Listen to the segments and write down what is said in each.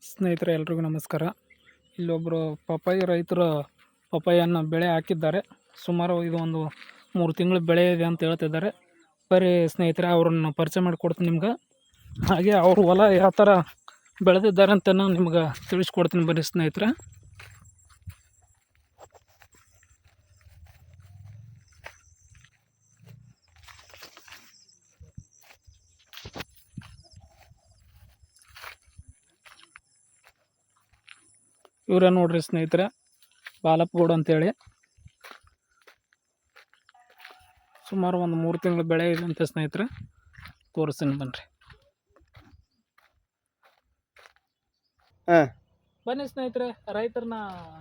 ಸ್ನೇಹಿತರೆ ಎಲ್ರಿಗೂ ನಮಸ್ಕಾರ. ಇಲ್ಲೊಬ್ಬರು ಪಪ್ಪಾಯಿ ರೈತರು ಪಪ್ಪಾಯಿಯನ್ನು ಬೆಳೆ ಹಾಕಿದ್ದಾರೆ. ಸುಮಾರು ಇದು ಒಂದು 3 ತಿಂಗಳು ಬೆಳೆ ಇದೆ ಅಂತ ಹೇಳ್ತಿದ್ದಾರೆ. ಬರೀ ಸ್ನೇಹಿತರೆ ಅವ್ರನ್ನ ಪರಿಚಯ ಮಾಡಿಕೊಡ್ತೀನಿ ನಿಮ್ಗೆ. ಹಾಗೆ ಅವ್ರ ಹೊಲ ಯಾವ ಥರ ಬೆಳೆದಿದ್ದಾರೆ ಅಂತ ನಿಮ್ಗೆ ತಿಳಿಸ್ಕೊಡ್ತೀನಿ ಬನ್ನಿ ಸ್ನೇಹಿತರೆ. ಇವರೇ ನೋಡ್ರಿ ಸ್ನೇಹಿತರೆ, ಬಾಲಪ್ಪಗೌಡ ಅಂತೇಳಿ. ಸುಮಾರು ಒಂದು 3 ತಿಂಗಳು ಬೆಳೆ ಇದೆ ಅಂತ ಸ್ನೇಹಿತರೆ. ತೋರಿಸ್ತೀನಿ ಬನ್ನಿರಿ. ಬನ್ನಿ ಸ್ನೇಹಿತರೆ, ರೈತರನ್ನ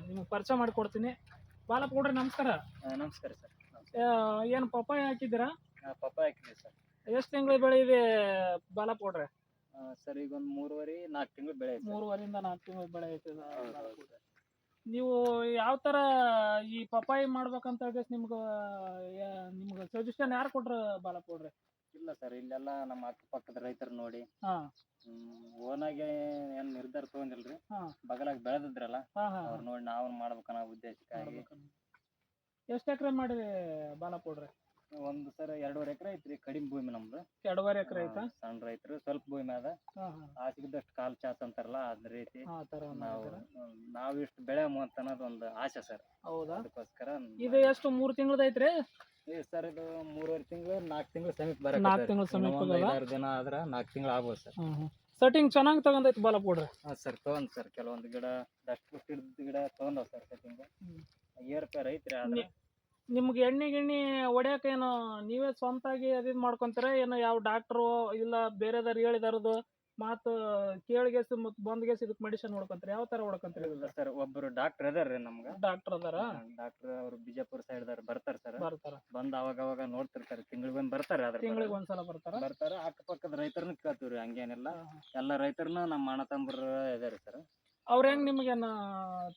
ನಿಮ್ಗೆ ಪರಿಚಯ ಮಾಡಿಕೊಡ್ತೀನಿ. ಬಾಲಪ್ಪಗೌಡ್ರಿ ನಮಸ್ಕಾರ. ನಮಸ್ಕಾರ ಸರ್. ಏನು ಪಪ್ಪಾಯಿ ಹಾಕಿದ್ದೀರಾ? ಪಪ್ಪಾಯಿ ಹಾಕಿದ್ದೀವಿ ಸರ್. ಎಷ್ಟು ತಿಂಗಳು ಬೆಳೆ ಇದೆ ಬಾಲಪ್ಪಗೌಡ್ರೆ? ಸರ್ ಈಗ ಒಂದು 3.5-4 ತಿಂಗಳು ಬೆಳೆ ಐತೆ. 3.5 4 ತಿಂಗಳು ಬೆಳೆ ಐತೆ. ನೀವು ಯಾವ ಥರ ಈ ಪಪ್ಪಾಯಿ ಮಾಡ್ಬೇಕಂತ ಹೇಳಿ ನಿಮ್ಗೆ ಸಜೆಷನ್ ಯಾರು ಕೊಟ್ರು ಬಾಲಪ್ಪಗೌಡ್ರೆ? ಇಲ್ಲ ಸರ್, ಇಲ್ಲೆಲ್ಲ ನಮ್ಮ ಅಕ್ಕಪಕ್ಕದ ರೈತರು ನೋಡಿ ಹಾಂ ಓನಾಗೆ ಏನು ನಿರ್ಧಾರ ತೊಗೊಂಡಿಲ್ರಿ. ಹಾಂ ಬಗಲಾಗ ಬೆಳೆದಿದ್ರಲ್ಲ ಹಾಂ ಹಾಂ ಅವ್ರು ನೋಡಿ ನಾವು ಮಾಡ್ಬೇಕನ್ನೋ ಉದ್ದೇಶಕ್ಕಾಗಿ. ಎಷ್ಟು ಎಕರೆ ಮಾಡಿರಿ ಬಾಲಪ್ಪಗೌಡ್ರೆ? ಒಂದು ಸರ್ 2.5 ಎಕರೆ ಐತ್ರಿ. ಕಡಿಮೆ ಭೂಮಿ ನಮ್ದು. 2.5 ಎಕರೆ ಐತಾ? ಸಣ್ಣ ರೈತರು, ಸ್ವಲ್ಪ ಭೂಮಿ ಅದ. ಆಸೆಗಿದ್ದಷ್ಟು ಕಾಲು ಚಾಚ್ ಅಂತಾರಲ್ಲ ಅದ ರೀತಿ ನಾವು ಇಷ್ಟು ಬೆಳೆ ಅಂತ ಅನ್ನೋದು ಒಂದು ಆಸೆ ಸರ್. ಹೌದಾ? ಅದಕ್ಕೋಸ್ಕರ ಇದು ಎಷ್ಟು 3 ತಿಂಗಳದ ಐತ್ರಿ ಸರ್? ಇದು 3.5 ತಿಂಗಳು 4 ತಿಂಗಳು ಸಮೀಪ ಬರ. 4 ತಿಂಗಳು ಸಮೀಪ 6 ದಿನ ಆದ್ರೆ 4 ತಿಂಗಳು ಆಗ್ಬೋದು ಸರ್. ಸೆಟ್ಟಿಂಗ್ ಚೆನ್ನಾಗಿ ತಗೊಂಡೈತಿ ಬಾಲಪ್ಪಗೌಡ್ರೆ? ಹಾಂ ಸರ್, ತೊಗೊಂಡ್ ಸರ್. ಕೆಲವೊಂದು ಗಿಡ ದಷ್ಟು ಹುಟ್ಟಿದ ಗಿಡ ತೊಗೊಂಡವ್ ಸರ್ ಸೆಟ್ಟಿಂಗ್. ಏರ್ಪೇರ್ ಐತ್ರಿ. ಆದ್ರೆ ನಿಮ್ಗೆ ಎಣ್ಣೆ ಗಿಣ್ಣಿ ಹೊಡ್ಯಾಕ ಏನು ನೀವೇ ಸ್ವಂತಾಗಿ ಅದು ಮಾಡ್ಕೊಂತೀರ ಏನು? ಯಾವ ಡಾಕ್ಟ್ರು ಇಲ್ಲ ಬೇರೆದಾರು ಹೇಳಿದಾರದು ಮಾತು ಕೇಳಿಗೆಸಿ ಮತ್ತು ಬಂದ್ಗೆಸಿ ಇದಕ್ಕೆ ಮೆಡಿಸಿನ್ ಹೊಡ್ಕೊಂತೀರ? ಯಾವ ಥರ ಹೊಡ್ಕೊಂತೀರಿ? ಸರ್ ಒಬ್ಬರು ಡಾಕ್ಟರ್ ಅದಾರ್ರಿ ನಮ್ಗೆ. ಡಾಕ್ಟರ್ ಅದಾರ? ಡಾಕ್ಟರ್ ಅವರು ಬಿಜಾಪುರ ಸೈಡ್ದಾರ ಬರ್ತಾರೆ ಸರ್. ಬರ್ತಾರ? ಬಂದು ಅವಾಗ ನೋಡ್ತಿರ್ತಾರೆ. ತಿಂಗಳಿಗೆ ಬಂದು ಬರ್ತಾರೆ. ತಿಂಗಳಿಗೆ ಒಂದ್ಸಲ ಬರ್ತಾರ? ಅಕ್ಕಪಕ್ಕದ ರೈತರನ್ನ ಕೇಳ್ತೀವ್ರಿ. ಹಂಗೇನಿಲ್ಲ, ಎಲ್ಲ ರೈತರನ್ನ ನಮ್ಮ ಅಣ್ಣ ತಮ್ಮರು ಇದಾರೆ ಸರ್. ಅವ್ರ ಹೆಂಗ್ ನಿಮ್ಗೇನ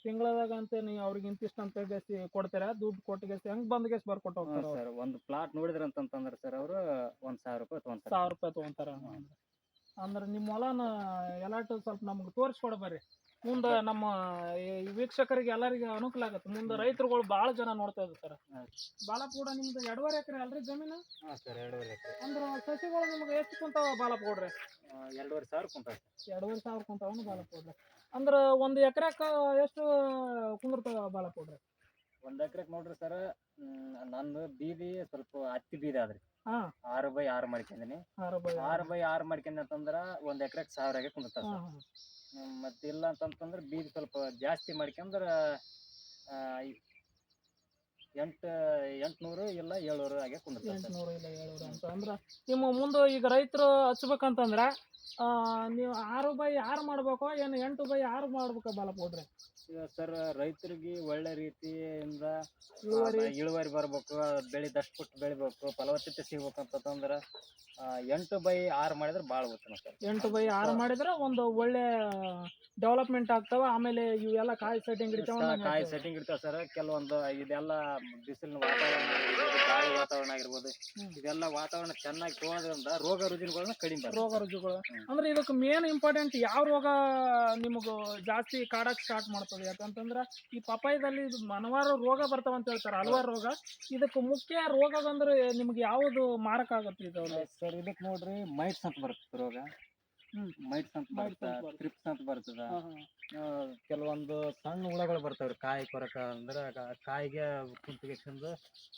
ತಿಂಗಳದಾಗ ಅಂತ ನೀವು ಅವ್ರಿಗೆ ಇಂತಿಷ್ಟು ಅಂತ ಹೇಳಿ ಕೊಡ್ತೀರಾ? ದುಡ್ಡು ಕೊಟ್ಟಿಗೆಸಿ ಹೆಂಗ್ ಬಂದ್ಗೆಸಿ ಬರ್ಕೊಟ್ಟು ಹೋಗ್ತಾರ ಸರ್? ಒಂದು ಪ್ಲಾಟ್ ನೋಡಿದ್ರ ಅಂತಂದ್ರೆ ಸರ್ ಅವರು 1,000 ರೂಪಾಯಿ ತೊಗೊಂತಾರೆ. 1,000 ರೂಪಾಯಿ ತೊಗೊಂತಾರ? ಅಂದ್ರೆ ನಿಮ್ಮ ಹೊಲನ ಎಲ್ಲಾಟು ಸ್ವಲ್ಪ ನಮ್ಗೆ ತೋರಿಸ್ಕೊಡ್ಬರ್ರಿ. ಮುಂದೆ ನಮ್ಮ ವೀಕ್ಷಕರಿಗೆ ಎಲ್ಲರಿಗೆ ಅನುಕೂಲ ಆಗುತ್ತೆ. ಮುಂದೆ ರೈತರುಗಳು ಭಾಳ ಜನ ನೋಡ್ತಾ ಇರ್ತಾರೆ. ಬಾಲಪ್ಪಗೌಡ ನಿಮ್ದು 2.5 ಎಕರೆ ಅಲ್ರಿ ಜಮೀನು? ಹಾಂ ಸರ್, 2.5 ಎಕರೆ. ಅಂದ್ರೆ ಸಸಿಗಳು ನಿಮ್ಗೆ ಎಷ್ಟು ಕುಂತಾವ ಬಾಲಪ್ಪಗೌಡ್ರೆ? 2,500 ಕುಂತಾವ. 2,500 ಕುಂತಾವನು ಬಾಲಪ್ಪಗೌಡ್ರೆ? ಅಂದ್ರೆ ಒಂದು ಎಕರೆಕ ಎಷ್ಟು ಕುಂದಿರ್ತಾವ ಬಾಲಪ್ಪಗೌಡ್ರೆ? 1 ಎಕರೆಗೆ ನೋಡ್ರಿ ಸರ್, ನಂದು ಬೀದಿ ಸ್ವಲ್ಪ ಹತ್ತಿ ಬೀದಿ ಆದ್ರಿ. 6x6 ಮಾಡ್ಕೊಂಡಿನಿ. 6x6 ಮಾಡ್ಕೊಂಡಿ ಅಂತಂದ್ರೆ 1 ಎಕರೆಗೆ 1,000 ಕುಂದಿರ್ತಾವ ಸರ್. ಮತ್ತಿಲ್ಲ ಅಂತಂತಂದ್ರೆ ಬೀದಿ ಸ್ವಲ್ಪ ಜಾಸ್ತಿ ಮಾಡ್ಕೊಂಡ್ರೆ 800 ಇಲ್ಲ 700 ಹಾಗೆ ಕುಂದಿರ್ತಾವ. 800 ಇಲ್ಲ 700 ಅಂತ ಅಂದ್ರೆ ನಿಮ್ಮ ಮುಂದೆ ಈಗ ರೈತರು ಹಚ್ಬೇಕಂತಂದ್ರೆ ನೀವು 6x6 ಮಾಡ್ಬೇಕೋ ಏನು 8x6 ಮಾಡ್ಬೇಕಾ ಬಾಲಪ್ಪಗೌಡ್ರೆ? ಸರ್, ರೈತರಿಗೆ ಒಳ್ಳೆ ರೀತಿಯಿಂದ ಇಳುವರಿ ಬರ್ಬೇಕು, ಬೆಳೆ ದಷ್ಟು ಪುಟ್ಟು ಬೆಳಿಬೇಕು, ಫಲವತ್ತತೆ ಸಿಗ್ಬೇಕು ಅಂತಂದ್ರೆ 8x6 ಮಾಡಿದ್ರೆ ಭಾಳ ಉತ್ತಮ ಸರ್. 8x6 ಮಾಡಿದ್ರೆ ಒಂದು ಒಳ್ಳೆ ಡೆವಲಪ್ಮೆಂಟ್ ಆಗ್ತಾವ. ಆಮೇಲೆ ಇವೆಲ್ಲ ಕಾಯಿ ಸೆಟ್ಟಿಂಗ್ ಇರ್ತಾವ ಸರ್. ಕೆಲವೊಂದು ಇದೆಲ್ಲ ಬಿಸಿಲಿನ ವಾತಾವರಣ, ಗಾಳಿ ವಾತಾವರಣ ಆಗಿರ್ಬೋದು, ಇದೆಲ್ಲ ವಾತಾವರಣ ಚೆನ್ನಾಗಿ ತಗೊಳ್ಳೋದ್ರಿಂದ ರೋಗ ರುಜಿನಗಳನ್ನ ಕಡಿಮೆ ಬರ್ತವೆ. ರೋಗ ರುಜಿನಗಳು ಅಂದ್ರೆ ಇದಕ್ಕೆ ಮೇನ್ ಇಂಪಾರ್ಟೆಂಟ್ ಯಾವ ರೋಗ ನಿಮಗೆ ಜಾಸ್ತಿ ಕಾಡಕ್ಕೆ ಸ್ಟಾರ್ಟ್ ಮಾಡ್ತದೆ? ಯಾಕಂತಂದ್ರೆ ಈ ಪಪ್ಪಾಯದಲ್ಲಿ ಹಲವಾರು ರೋಗ ಬರ್ತಾವ ಅಂತ ಹೇಳ್ತಾರೆ, ಹಲವಾರು ರೋಗ. ಇದಕ್ಕೆ ಮುಖ್ಯ ರೋಗ ಬಂದ್ರೆ ನಿಮ್ಗೆ ಯಾವುದು ಮಾರಕ ಆಗುತ್ತೆ ಇದು? ಸರ್, ಇದಕ್ಕೆ ನೋಡ್ರಿ ಮೈಟ್ಸ್ ಅಂತ ಬರ್ತದೆ ರೋಗ. ಮೈಟ್ಸ್ ಅಂತ ಬರ್ತದೆ, ಟ್ರಿಪ್ಸ್ ಅಂತ ಬರ್ತದ. ಕೆಲವೊಂದು ಸಣ್ಣ ಹುಳಗಳು ಬರ್ತಾವ್ರಿ ಕಾಯಿ ಕೊರಕ. ಅಂದ್ರೆ ಕಾಯಿಗೆ ಕುಂತ್ಕೊಂಡು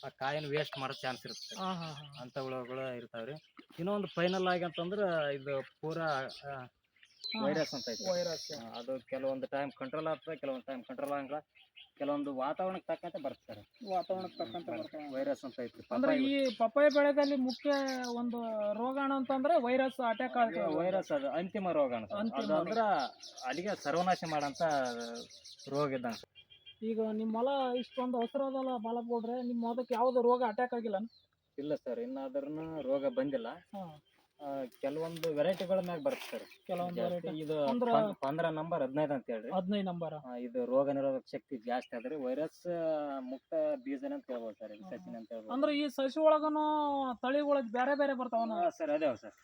ಆ ಕಾಯಿನ ವೇಸ್ಟ್ ಮಾಡೋ ಚಾನ್ಸ್ ಇರುತ್ತೆ. ಅಂತ ಹುಳಗಳು ಇರ್ತಾವ್ರಿ. ಇನ್ನೊಂದು ಫೈನಲ್ ಆಗಿ ಅಂತಂದ್ರೆ ಇದು ಪೂರಾ ವೈರಸ್ ಅಂತ ಐತಿ. ಅದು ಕೆಲವೊಂದು ಟೈಮ್ ಕಂಟ್ರೋಲ್ ಆಗ್ತದೆ, ಕೆಲವೊಂದು ಟೈಮ್ ಕಂಟ್ರೋಲ್ ಆಗಲ್ಲ. ಕೆಲವೊಂದು ವಾತಾವರಣಕ್ಕೆ ತಕ್ಕಂತೆ ಬರ್ತಾರೆ. ವಾತಾವರಣಕ್ಕೆ ತಕ್ಕಂತೆ ಬರ್ತಾರೆ. ವೈರಸ್ ಅಂತ ಐತಿ. ಅಂದ್ರೆ ಈ ಪಪ್ಪಾಯ ಬೆಳೆದಲ್ಲಿ ಮುಖ್ಯ ಒಂದು ರೋಗಾಣು ಅಂತಂದ್ರೆ ವೈರಸ್ ಅಟ್ಯಾಕ್ ಆಗುತ್ತೆ. ವೈರಸ್ ಅದು ಅಂತಿಮ ರೋಗಾಣು. ಅದು ಅಂದ್ರೆ ಅಲ್ಲಿಗೆ ಸರ್ವನಾಶ ಮಾಡಂತ ರೋಗ ಇದ್ದಂಗೆ. ಈಗ ನಿಮ್ಮ ಹೊಲ ಇಷ್ಟೊಂದು ಹಸಿರಾದಲ್ಲ ಬಾಲಪ್ಪಗೌಡ್ರೆ, ನಿಮ್ಮ ಅದಕ್ಕೆ ಯಾವ್ದು ರೋಗ ಅಟ್ಯಾಕ್ ಆಗಿಲ್ಲ? ಇಲ್ಲ ಸರ್, ಇನ್ನಾದ್ರೂ ರೋಗ ಬಂದಿಲ್ಲ. ಕೆಲವೊಂದು ವೆರೈಟಿಗಳ ಮ್ಯಾಗ ಬರುತ್ತೆ ಸರ್. ಕೆಲವೊಂದು variety. ಇದು ಅಂದ್ರ 15 ನಂಬರ್ 15 ಅಂತ ಹೇಳ್ರಿ. 15 ನಂಬರ್. ಇದು ರೋಗ ನಿರೋಧಕ ಶಕ್ತಿ ಜಾಸ್ತಿ ಆದ್ರಿ, ವೈರಸ್ ಮುಕ್ತ ಬೀಜನ ಅಂತ ಹೇಳ್ಬೋದು ಸರ್, ಇದು ಸಸಿನ ಅಂತ ಹೇಳ್ಬೋದು. ಅಂದ್ರೆ ಈ ಸಸಿ ಒಳಗನು ತಳಿಗಳು ಬೇರೆ ಬೇರೆ ಬರ್ತಾವನ? ಸರ್ ಅದಾವ ಸರ್.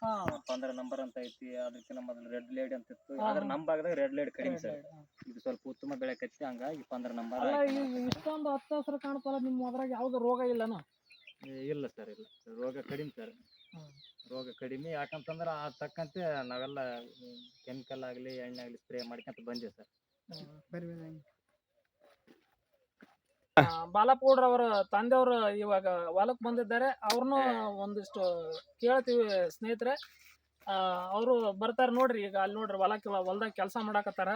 15 ನಂಬರ್ ಅಂತ ಐತಿ, ಅದಕ್ಕಿಂತ ಮೊದಲು ರೆಡ್ ಲೇಡಿ ಅಂತ ಇತ್ತು. ಆದ್ರೆ ನಮ್ಮ ಭಾಗದಾಗ ರೆಡ್ ಲೇಡಿ ಕಡಿಮೆ ಸರ್. ಇದು ಸ್ವಲ್ಪ ಉತ್ತಮ ಬೆಳೆ ಕಚ್ಚಿ ಹಂಗಾಗಿ 15 ನಂಬರ್. ಅಲ್ಲ ಈಗ ಇಷ್ಟೊಂದು ಹಚ್ಚ ಹಸಿರು ಕಾಣ್ತಲ್ಲ, ನಿಮ್ಮ ಅದ್ರಾಗ ಯಾವ್ದು ರೋಗ ಇಲ್ಲನ? ಇಲ್ಲ ಸರ್, ಇಲ್ಲ. ರೋಗ ಕಡಿಮೆ ಸರ್, ರೋಗ ಕಡಿಮೆ. ಯಾಕಂತಂದ್ರೆ ಆ ತಕ್ಕಂತೆ ನಾವೆಲ್ಲ ಕೆಮಿಕಲ್ ಆಗಲಿ ಎಣ್ಣೆ ಆಗಲಿ ಸ್ಪ್ರೇ ಮಾಡ್ಕೊಂತ ಬಂದಿವಿ ಸರ್. ಬಾಲಪೌಡ್ರ ಅವರ ತಂದೆಯವರು ಇವಾಗ ಹೊಲಕ್ಕೆ ಬಂದಿದ್ದಾರೆ. ಅವ್ರನ್ನು ಒಂದಿಷ್ಟು ಕೇಳ್ತೀವಿ ಸ್ನೇಹಿತರೆ. ಅವರು ಬರ್ತಾರೆ ನೋಡ್ರಿ. ಈಗ ಅಲ್ಲಿ ನೋಡ್ರಿ ಹೊಲ್ದಾಗ ಕೆಲಸ ಮಾಡಾಕತ್ತಾರ.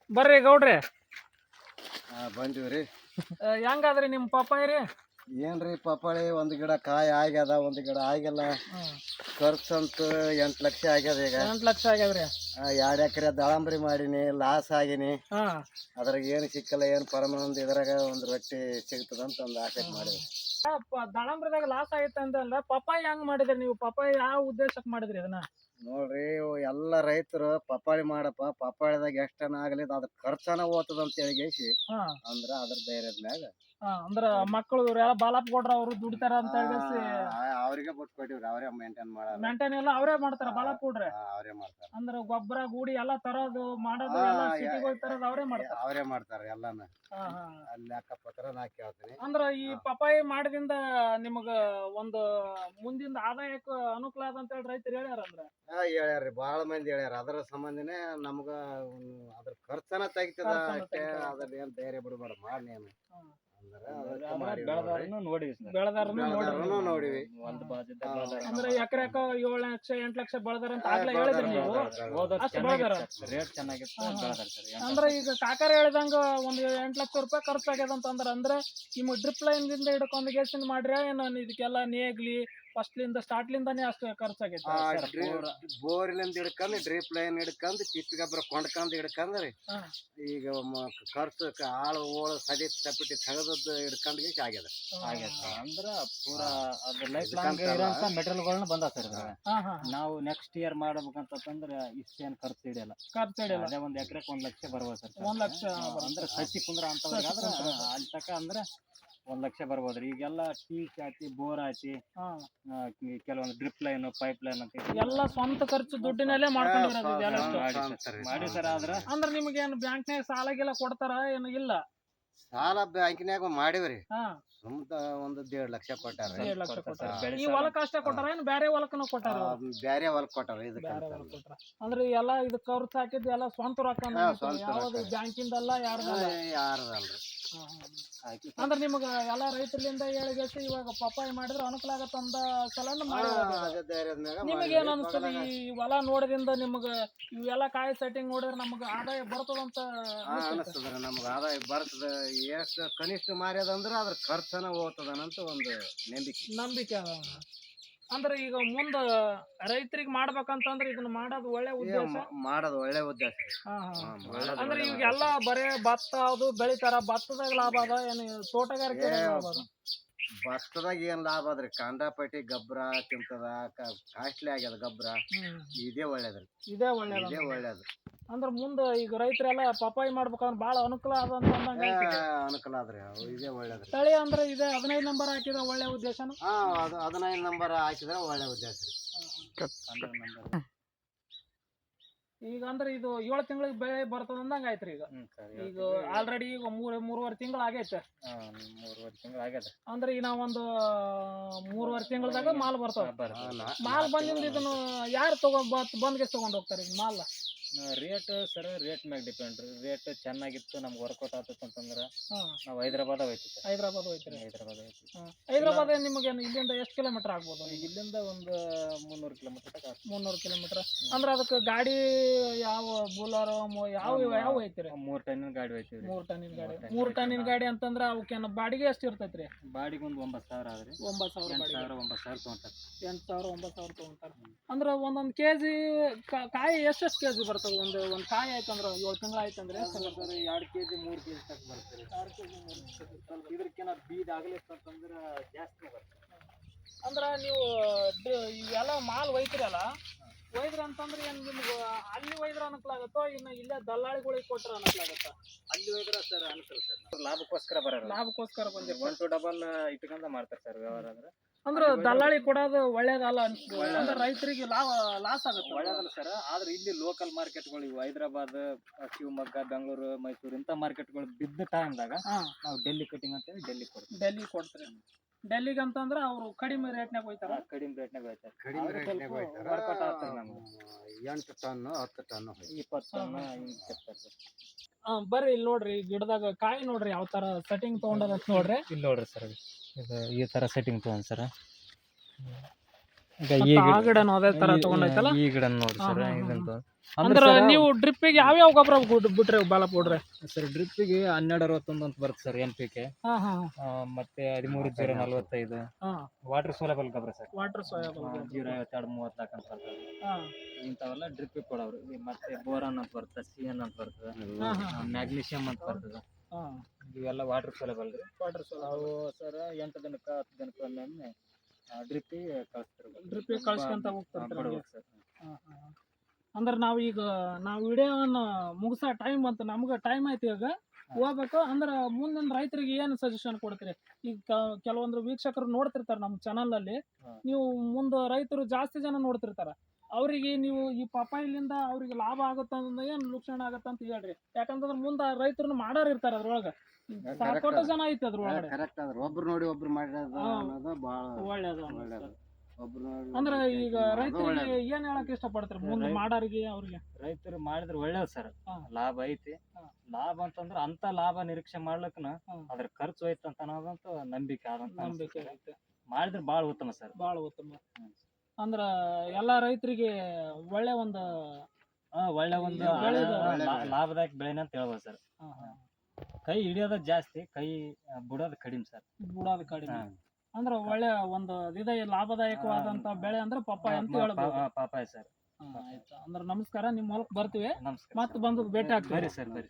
ಬರ್ರಿ ಗೌಡ್ರಿ. ಬಂದಿವ್ರಿ. ಹೆಂಗಾದ್ರಿ ನಿಮ್ ಪಪ್ಪಾಯಿ ರೀ? ಏನ್ರಿ ಪಪ್ಪಾಳಿ, ಒಂದ್ ಗಿಡ ಕಾಯಿ ಆಗ್ಯದ, ಒಂದ್ ಗಿಡ ಆಗಿಲ್ಲ. ಖರ್ಚಂತೂ 8 ಲಕ್ಷ ಆಗ್ಯದ. ಈಗ 8 ಲಕ್ಷ ಆಗ್ಯದ್ರಿ. 2 ಎಕರೆ ದಾಳಂಬ್ರಿ ಮಾಡೀನಿ, ಲಾಸ್ ಆಗಿನಿ. ಅದ್ರಾಗ ಏನು ಸಿಕ್ಕಲ್ಲ, ಏನು ಪರಮಾನಂದ ಇದ್ರಾಗ ಒಂದ್ ರೊಟ್ಟಿ ಸಿಗ್ತದಂತ ಒಂದು ಆಸೆ ಮಾಡಿದ್ರಿ. ದಾಳಂಬ್ರಿದಾಗ ಲಾಸ್ ಆಗೈತೆ ಅಂತಂದ್ರ ಪಪ್ಪಾಯಿ ಹೆಂಗ್ ಮಾಡಿದ್ರಿ ನೀವು? ಪಪ್ಪಾಯಿ ಯಾವ ಉದ್ದೇಶಕ್ಕೆ ಮಾಡಿದ್ರಿ ಇದನ್ನ? ನೋಡ್ರಿ, ಎಲ್ಲ ರೈತರು ಪಪ್ಪಾಳಿ ಮಾಡಪ್ಪ, ಪಪ್ಪಾಳಿದಾಗ ಎಷ್ಟನ ಆಗ್ಲಿ ಅದ್ರ ಖರ್ಚನ ಹೋಗ್ತದ ಅಂತ ಹೇಳಿಗೇಸಿ ಅಂದ್ರ ಅದ್ರ ಧೈರ್ಯದ ಮ್ಯಾಗ ಅಂದ್ರ ಮಕ್ಕಳು ಇವರೆಲ್ಲ ಬಾಲಪ್ಪ ಗೌಡ್ರ ಅವರು ದುಡಿತಾರ ಅಂತ ಹೇಳಿ ಅವ್ರಿಗೆ ಬಿಟ್ಟು ಕೊಟ್ಟಿವ್ರಿ. ಅವರೇ ಮೇಂಟೈನ್ ಎಲ್ಲ ಅವರೇ ಮಾಡ್ತಾರ. ಬಾಲಪ್ಪ ಗೌಡ್ರೆ ಅವರೇ ಮಾಡ್ತಾರ. ಅಂದ್ರ ಗೊಬ್ಬರ ಗೂಡಿ ಎಲ್ಲಾ ತರೋದು ಮಾಡೋದು ಎಲ್ಲ ಸಿಟಿಗೆ ಹೋಗಿ ತರೋದು ಅವರೇ ಮಾಡ್ತಾರ ಎಲ್ಲಾನ. ಅಲ್ಲಿ ಅಕ್ಕಪತ್ರ ನಾ ಕೇಳ್ತೀನಿ. ಅಂದ್ರ ಈ ಪಪ್ಪಾಯಿ ಮಾಡಿದಿಂದ ನಿಮಗ ಒಂದು ಮುಂದಿಂದ ಆದಾಯಕ್ಕೆ ಅನುಕೂಲ ಅದ ಅಂತ ಹೇಳಿ ರೈತರು ಹೇಳ್ಯಾರ. ಅಂದ್ರ ಹೇಳ್ಯಾರ್ರಿ, ಬಾಳ ಮಂದಿ ಹೇಳ್ಯಾರ. ಅದರ ಸಂಬಂಧನೇ ನಮ್ಗ ಅದ್ರ ಖರ್ಚನ ತೆಗಿತದ ಅಷ್ಟೇ. ಅದ್ರ ಏನ್ ಧೈರ್ಯ ಬಿಡಬೇಡ ಮಾಡಿ ನೋಡಿವಿ. ಅಂದ್ರೆ ಎಕರೆಕ 7 ಲಕ್ಷ 8 ಲಕ್ಷ ಬೆಳೆದಾರ ಅಂತ ಆಗ್ಲೇ ಹೇಳಿದ್ರಿ ನೀವು. ರೇಟ್ ಚೆನ್ನಾಗಿತ್ತು. ಅಂದ್ರೆ ಈಗ ಕಾಕಾರ ಹೇಳಿದಂಗ ಒಂದ್ 8 ಲಕ್ಷ ರೂಪಾಯಿ ಖರ್ಚಾಗ್ಯದ ಅಂತಂದ್ರ, ಅಂದ್ರೆ ನಿಮ್ ಡ್ರಿಪ್ ಲೈನ್ ದಿಂದ ಹಿಡ್ಕೊಂಡ್ ಗೇಸಿಂದ ಮಾಡ್ರಿ ಏನ ಇದಕ್ಕೆಲ್ಲ ನೇಗ್ಲಿ ಫಸ್ಟ್ಲಿಂದ ಸ್ಟಾರ್ಟ್ಲಿಂದಾನೇ ಅಷ್ಟು ಖರ್ಚಾಗೈತೆ? ಬೋರ್ಲಿಂದ ಹಿಡ್ಕೊಂಡ್ ಡ್ರಿಪ್ ಲೈನ್ ಹಿಡ್ಕೊಂಡ್ ಚಿಕ್ಕ ಗೊಬ್ಬರ ಕೊಂಡ್ಕೊಂಡ್ ಹಿಡ್ಕೊಂಡ್ರಿ ಈಗ ಖರ್ಚು ಆಳು ಓಳು ಸದಿ ತಪ್ಪಿಟ್ಟು ತೆಗೆದದ್ದು ಹಿಡ್ಕೊಂಡ್ ಆಗ್ಯದ. ಅಂದ್ರ ಪೂರಾ ಲೈಫ್ ಲಾಂಗ್ ಇರೋಂತ ಮೆಟೀರಿಯಲ್ಗಳನ್ನ ಬಂದ ಸರ್. ನಾವು ನೆಕ್ಸ್ಟ್ ಇಯರ್ ಮಾಡ್ಬೇಕಂತಂದ್ರ ಇಷ್ಟೇನ್ ಖರ್ಚು ಹಿಡಿಯಲ್ಲ. ಅದೇ ಒಂದ್ ಎಕರೆಕ್ 1 ಲಕ್ಷ ಬರ್ಬೋದು ಸರ್. 1 ಲಕ್ಷ ಅಂದ್ರೆ ಸಸಿ ಕುಂದ್ರ ಅಂತ ಅಲ್ಲಿ ತಕ ಅಂದ್ರೆ 1 ಲಕ್ಷ ಬರ್ಬೋದ್ರಿ. ಈಗೆಲ್ಲ ಟೀಕ್ ಆಯ್ತಿ, ಬೋರ್ ಆಯ್ತಿ, ಕೆಲವೊಂದು ಡ್ರಿಪ್ ಲೈನ್, ಪೈಪ್ ಲೈನ್ ಅಂತ ಎಲ್ಲ ಸ್ವಂತ ಖರ್ಚು ದುಡ್ಡಿನಲ್ಲೇ ಮಾಡ್ಕೊಂಡಿರೋದು ಮಾಡಿ ಸರ್. ಆದ್ರ ಅಂದ್ರೆ ನಿಮ್ಗೆ ಏನು ಬ್ಯಾಂಕ್ನಾಗ ಸಾಲಾಗೆಲ್ಲ ಕೊಡ್ತಾರ ಏನು? ಇಲ್ಲ, ಸಾಲ ಬ್ಯಾಂಕಿನ್ಯಾಗ ಮಾಡಿವ್ರಿ. ಸುಮ್ತ ಒಂದು 1.5 ಲಕ್ಷ ಕೊಟ್ಟಾರ. 1.5 ಲಕ್ಷ ಕೊಟ್ಟಾರ. ಈ ಹೊಲಕ್ಕ ಅಷ್ಟೇ ಕೊಟ್ಟಾರ ಏನು ಬೇರೆ ಹೊಲಕ್ಕೂ ಕೊಟ್ಟಾರ? ಬ್ಯಾರೆ ಹೊಲಕ್ ಕೊಟ್ಟಾರ. ಅಂದ್ರೆ ಎಲ್ಲ ಇದು ಖರ್ಚು ಹಾಕಿದ್ದು ಎಲ್ಲ ಸ್ವಂತ ರೊಕ್ಕ, ಯಾವ್ದು ಬ್ಯಾಂಕಿಂದಲ್ಲ ಯಾರದಲ್ರಿ. ಅಂದ್ರೆ ನಿಮ್ಗ ಎಲ್ಲಾ ರೈತರಿಂದ ಹೇಳಿಗೆಸಿ ಇವಾಗ ಪಪ್ಪಾಯಿ ಮಾಡಿದ್ರೆ ಅನುಕೂಲ ಆಗತ್ತ ಅಂದ ಸಲಂದ ನಿಮಗೆ ಏನ್ ಅನಿಸ್ತದೆ? ಈ ಹೊಲ ನೋಡಿದಿಂದ ನಿಮ್ಗ ಇವೆಲ್ಲ ಕಾಯಿ ಸೆಟ್ಟಿಂಗ್ ನೋಡಿದ್ರೆ ನಮ್ಗ ಆದಾಯ ಬರ್ತದಂತ ಅನಿಸ್ತದ್ರಿ. ನಮ್ಗ ಆದಾಯ ಬರ್ತದ. ಎಷ್ಟು ಕನಿಷ್ಠ ಮಾರ್ಯದಂದ್ರ ಅದ್ರ ಖರ್ಚನ ಹೋಗ್ತದನಂತ ಒಂದು ನಂಬಿಕೆ ಅದ. ಅಂದ್ರೆ ಈಗ ಮುಂದ ರೈತರಿಗೆ ಮಾಡ್ಬೇಕಂತಂದ್ರೆ ಇದನ್ನ ಮಾಡೋದು ಒಳ್ಳೆ ಉದ್ದೇಶ. ಅಂದ್ರೆ ಇವಾಗೆಲ್ಲ ಬರೇ ಭತ್ತ ಅದು ಬೆಳಿತಾರ. ಭತ್ತದಾಗ ಲಾಭ ಅದ ಏನು? ತೋಟಗಾರಿಕೆ ಭತ್ತದಾಗ ಏನ್ ಲಾಭ ಅದ್ರಿ? ಕಂಡಾಪಟ್ಟಿ ಗೊಬ್ಬರ ತಿಂತದ, ಕಾಸ್ಟ್ಲಿ ಆಗ್ಯದ ಗೊಬ್ಬರ. ಇದೇ ಒಳ್ಳೇದು. ಅಂದ್ರೆ ಮುಂದೆ ಈಗ ರೈತರೆಲ್ಲ ಪಪ್ಪಾಯಿ ಮಾಡ್ಬೇಕಂದ್ರೆ ಬಹಳ ಅನುಕೂಲ ಅದ ಅನುಕೂಲ ಆದ್ರಿ. ಇದೇ ಒಳ್ಳೇದು. ತಳಿ ಅಂದ್ರೆ ಇದೆ 15 ನಂಬರ್ ಹಾಕಿದ್ರೆ ಒಳ್ಳೆ ಉದ್ದೇಶನ? ಅದು 15 ನಂಬರ್ ಹಾಕಿದ್ರೆ ಒಳ್ಳೆ ಉದ್ದೇಶ. ಈಗ ಅಂದ್ರೆ ಇದು 7 ತಿಂಗಳಿಗೆ ಬೆಳೆ ಬರ್ತದ ಅಂದಂಗ ಆಯ್ತ್ರಿ. ಈಗ ಆಲ್ರೆಡಿ ಈಗ 3.5 ತಿಂಗಳು ಆಗೈತೆ. 3.5 ತಿಂಗಳು ಆಗ್ಯದ. ಅಂದ್ರೆ ಈಗ ನಾವೊಂದು 3.5 ತಿಂಗಳದಾಗ ಮಾಲ್ ಬರ್ತದ. ಮಾಲ್ ಬಂದಿಂದ ಇದನ್ನು ಯಾರು ಬಂದ್ಗೆ ತಗೊಂಡ್ ಹೋಗ್ತಾರೆ ಈಗ ಮಾಲ್? ರೇಟ್ ಸರ್, ರೇಟ್ ಮ್ಯಾಗ ಡಿಪೆಂಡ್ ರೀ. ರೇಟ್ ಚೆನ್ನಾಗಿತ್ತು, ನಮ್ಗೆ ವರ್ಕೌಟ್ ಆಗ್ತೈತೆ ಅಂತಂದ್ರೆ ನಾವು ಹೈದರಾಬಾದ್ ಹೋಯ್ತೀವಿ ಸರ್. ಹೈದರಾಬಾದ್ ನಿಮಗೆ ಇಲ್ಲಿಂದ ಎಷ್ಟು ಕಿಲೋಮೀಟರ್ ಆಗ್ಬೋದು? ಇಲ್ಲಿಂದ ಒಂದು 300 ಕಿಲೋಮೀಟರ್. 300 ಕಿಲೋಮೀಟರ್. ಅಂದ್ರೆ ಅದಕ್ಕೆ ಗಾಡಿ ಯಾವ ಬುಲಾರೋ ಯಾವ ಐತಿರಿ? 3 ಟನ್ನಿನ ಗಾಡಿ ಹೋಯ್ತೀವಿ. 3 ಟನ್ನಿನ ಗಾಡಿ ಅಂತಂದ್ರೆ ಅವಕ್ಕೇನು ಬಾಡಿಗೆ ಎಷ್ಟು ಇರ್ತೈತ್ರಿ? ಬಾಡಿಗೆ ಒಂದು 9,000 ಆದ್ರಿ. 9,000 ತೊಗೊಂತಾರೆ. 9,000 ತೊಗೊಂತಾರೆ. ಅಂದ್ರೆ ಒಂದೊಂದು ಕೆಜಿ ಕಾಯಿ ಎಷ್ಟು ಕೆಜಿ ಬರ್ತದೆ? ಒಂದು ಕಾಯಿ ಆಯ್ತಂದ್ರೆ 7 ತಿಂಗಳು ಆಯ್ತಂದ್ರೆ 2 ಕೆಜಿ 3 ಕೆಜಿ ತಕ್ಕ ಬರ್ತದೆ. 2 ಕೆಜಿ 3 ಕೆಜಿ. ಸ್ವಲ್ಪ ಇದಕ್ಕಿಂತ ಬೀದ್ ಆಗಲಿ ಅಂತಂದ್ರೆ ಜಾಸ್ತಿ ಬರ್ತದೆ. ಅಂದ್ರ ನೀವು ಇವೆಲ್ಲ ಮಾಲ್ ಒಯ್ತಿರಲ್ಲ, ಒಯ್ದ್ರ ಅಂತಂದ್ರೆ ಏನ್ ನಿಮ್ಗೆ ಅಲ್ಲಿ ಒಯ್ದ್ರ ಅನ್ಕಲಾಗತ್ತೋ ಇನ್ನು ಇಲ್ಲೇ ದಲ್ಲಾಳಿಗಳಿಗೆ ಕೊಟ್ರ ಅನ್ಕಲಾಗತ್ತ? ಅಲ್ಲಿ ಹೋದ್ರೆ ಸರ್ ಅನ್ಸಲ್ಲ ಸರ್, ಲಾಭಕ್ಕೋಸ್ಕರ ಬರೋದು, ಲಾಭಕ್ಕೋಸ್ಕರ ಬಂದಿರ 1 to ಡಬಲ್ ಇಟ್ಕೊಂಡ ಮಾಡ್ತಾರೆ ಸರ್ ವ್ಯವಹಾರ. ಅಂದ್ರೆ ದಲ್ಲಾಳಿ ಕೊಡೋದು ಒಳ್ಳೇದಲ್ಲ ಅಂದ್ರೆ ರೈತರಿಗೆ ಲಾಸ್ ಆಗುತ್ತೆ. ಒಳ್ಳೇದಲ್ಲ ಸರ್, ಆದ್ರೆ ಇಲ್ಲಿ ಲೋಕಲ್ ಮಾರ್ಕೆಟ್ಗಳು ಇವು ಹೈದರಾಬಾದ್, ಶಿವಮೊಗ್ಗ, ಬೆಂಗಳೂರು, ಮೈಸೂರು ಇಂಥ ಮಾರ್ಕೆಟ್ಗಳು ಬಿದ್ದ ಟೈಮ್ದಾಗ ನಾವು ಡೆಲ್ಲಿ ಕಟಿಂಗ್ ಅಂತೇಳಿ ಡೆಲ್ಲಿ ಕೊಡ್ತೀವಿ. ಡೆಲ್ಲಿಗೆ ಅಂತಂದ್ರೆ ಅವರು ಕಡಿಮೆ ರೇಟ್ನಾಗ ಹೋಯ್ತಾರ, ಕಡಿಮೆ ರೇಟ್ನಾಗ ಹೋಯ್ತಾರೆ. ಕಡಿಮೆ ರೇಟ್ನಾಗ ಹೋಯ್ತಾರ. ವರ್ಕೌಟ್ ಆಗ್ತದೆ ನಮ್ಗೆ. 8 ಟನ್ 10 ಟನ್ 20 ಟನ್ ಹಿಂಗೆ ಸಿಗ್ತದೆ ಸರ್. ಬರ್ರಿ ಇಲ್ಲಿ ನೋಡ್ರಿ, ಗಿಡದಾಗ ಕಾಯಿ ನೋಡ್ರಿ ಯಾವ ತರ ಸೆಟ್ಟಿಂಗ್ ತಗೊಂಡದ ನೋಡ್ರಿ. ಇಲ್ಲಿ ನೋಡ್ರಿ ಸರ್, ಇದು ಈ ತರ ಸೆಟ್ಟಿಂಗ್ ತಗೊಂಡ್ ಸರ್. ಆ ಗಿಡನು ಅದೇ ತರ ತಗೊಂಡೈತಲ್ಲ, ಈ ಗಿಡ ನೋಡಿ ಸರ್. ಇದಂತ ಅಂದ್ರೆ ನೀವು ಡ್ರಿಪ್ಪಿಗೆ ಯಾವ್ಯಾವ ಗೊಬ್ಬರ ಬಿಟ್ರೆ ಬಾಲಪ್ಪ ಬಿಡ್ರೆ ಸರ್? ಡ್ರಿಪ್ಪಿಗೆ 1261 ಅಂತ ಬರುತ್ತೆ ಸರ್ NPK, ಮತ್ತೆ 13-0-45 ವಾಟರ್ ಸೋಲಬಲ್ ಗೊಬ್ಬರ ಸರ್. ವಾಟರ್ ಸೋಯಾಬಲ್ 0-52-34 ಅಂತ ಬರ್ತದೆ. ಇಂಥವೆಲ್ಲ ಡ್ರಿಪ್ಪಿಗೆ ಕೊಡವ್ರಿ. ಮತ್ತೆ ಬೋರಾನ್ ಅಂತ ಬರ್ತದೆ, CN ಅಂತ ಬರ್ತದೆ, ಮ್ಯಾಗ್ನೀಷಿಯಂ ಅಂತ ಬರ್ತದೆ. ಇವೆಲ್ಲ ವಾಟರ್ ಸೋಲಬಲ್ ರೀ. ವಾಟರ್ ಸೋಯಾಬಲ್ ಅವು ಸರ್ 8 ದಿನಕ್ಕೆ 10 ದಿನಕ್ಕೆ ಒಮ್ಮೆ ಡ್ರಿಪ್ಪಿಗೆ ಕಳಿಸ್ತಾರೆ. ಡ್ರಿಪ್ಪಿಗೆ ಕಳ್ಸ್ಕೊಂತ ಹೋಗ್ತಾರೆ ಸರ್. ಅಂದ್ರೆ ನಾವು ವಿಡಿಯೋವನ್ನು ಮುಗಿಸೋ ಟೈಮ್ ಬಂತು, ನಮ್ಗೆ ಟೈಮ್ ಆಯ್ತು ಈಗ ಹೋಗ್ಬೇಕು. ಅಂದ್ರೆ ಮುಂದಿನ ರೈತರಿಗೆ ಏನು ಸಜೆಷನ್ ಕೊಡ್ತೀರಿ? ಈಗ ಕೆಲವೊಂದು ವೀಕ್ಷಕರು ನೋಡ್ತಿರ್ತಾರೆ ನಮ್ಮ ಚಾನಲಲ್ಲಿ, ನೀವು ಮುಂದೆ ರೈತರು ಜಾಸ್ತಿ ಜನ ನೋಡ್ತಿರ್ತಾರೆ, ಅವರಿಗೆ ನೀವು ಈ ಪಪ್ಪಾಯಿಲಿಂದ ಅವ್ರಿಗೆ ಲಾಭ ಆಗುತ್ತೆ ಅಂದ್ರೆ ಏನು ನುಕ್ಸಾನ ಆಗುತ್ತೆ ಅಂತ ಹೇಳ್ರಿ. ಯಾಕಂತಂದ್ರೆ ಮುಂದೆ ರೈತರು ಮಾಡೋರು ಇರ್ತಾರೆ, ಅದ್ರೊಳಗೆ ಸಾಕಷ್ಟು ಜನ ಐತೆ ಅದ್ರೊಳಗಡೆ. ಕರೆಕ್ಟ್ ಆದ್ರೆ ಒಬ್ರು ನೋಡಿ ಒಬ್ರು ಮಾಡಿರೋದು ಅನ್ನೋದು ಭಾಳ ಒಳ್ಳೇದು. ಒಬ್ರು ನೋಡಿ ಅಂದ್ರೆ ಈಗ ರೈತರಿಗೆ ಏನ್ ಹೇಳಕ್ ಇಷ್ಟಪಡ್ತಾರೆ ಮುಂದೆ ಮಾಡೋರಿಗೆ? ಅವ್ರಿಗೆ ರೈತರು ಮಾಡಿದ್ರೆ ಒಳ್ಳೇದು ಸರ್, ಲಾಭ ಐತಿ. ಲಾಭ ಅಂತಂದ್ರೆ ಅಂತ ಲಾಭ ನಿರೀಕ್ಷೆ ಮಾಡ್ಲಕ್ಕನ ಅದ್ರ ಖರ್ಚು ಐತೆ ಅಂತ ಅನ್ನೋದಂತೂ ನಂಬಿಕೆ ಐತೆ. ಮಾಡಿದ್ರೆ ಭಾಳ ಉತ್ತಮ ಸರ್, ಭಾಳ ಉತ್ತಮ. ಅಂದ್ರ ಎಲ್ಲಾ ರೈತರಿಗೆ ಒಳ್ಳೆ ಒಂದು ಲಾಭದಾಯಕ ಬೆಳೆನ ಅಂತ ಹೇಳ್ಬೋದು ಸರ್. ಕೈ ಹಿಡಿಯೋದ ಜಾಸ್ತಿ, ಕೈ ಬಿಡೋದು ಕಡಿಮೆ ಸರ್. ಬಿಡೋದು ಕಡಿಮೆ. ಅಂದ್ರೆ ಒಳ್ಳೆ ಒಂದು ಲಾಭದಾಯಕವಾದಂತ ಬೆಳೆ ಅಂದ್ರೆ ಪಪ್ಪಾಯ ಅಂತ ಹೇಳ್ಬೋದು. ಪಾಪಾಯ ಸರ್. ಆಯ್ತು. ಅಂದ್ರೆ ನಮಸ್ಕಾರ, ನಿಮ್ಮ ಹೊಲಕ್ಕೆ ಬರ್ತೀವಿ, ನಮಸ್ಕಾರ. ಮತ್ತೆ ಬಂದು ಭೇಟಿ ಆಗ್ತೀವಿ. ಬರ್ರಿ ಸರ್, ಬರ್ರಿ.